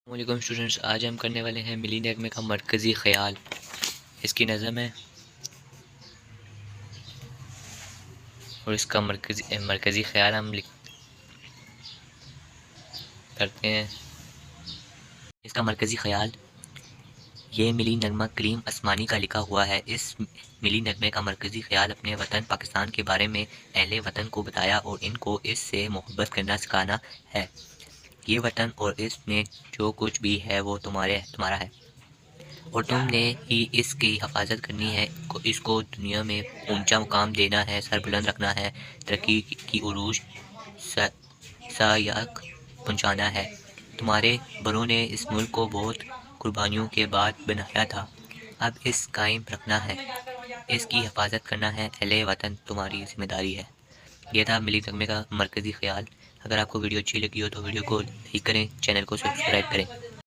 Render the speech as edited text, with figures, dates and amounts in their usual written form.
السلام علیکم اسٹوڈنٹس، آج ہم کرنے والے ہیں ملی نغمے کا مرکزی خیال۔ اس کی نظم ہے اور اس کا مرکزی خیال ہم کرتے ہیں۔ اس کا مرکزی خیال: یہ ملی نغمہ کلیم آسمانی کا لکھا ہوا ہے۔ اس ملی نغمے کا مرکزی خیال اپنے وطن پاکستان کے بارے میں اہل وطن کو بتایا اور ان کو اس سے محبت کرنا سکھانا ہے۔ یہ وطن اور اس میں جو کچھ بھی ہے وہ تمہارا ہے، اور تم نے ہی اس کی حفاظت کرنی ہے، اس کو دنیا میں اونچا مقام دینا ہے، سر بلند رکھنا ہے، ترقی کی عروج سایہ پہنچانا ہے۔ تمہارے بڑوں نے اس ملک کو بہت قربانیوں کے بعد بنایا تھا، اب اس قائم رکھنا ہے، اس کی حفاظت کرنا ہے، اہل وطن تمہاری ذمہ داری ہے۔ یہ تھا ملی نغمے کا مرکزی خیال۔ اگر آپ کو ویڈیو اچھی لگی ہو تو ویڈیو کو لائک کریں، چینل کو سبسکرائب کریں۔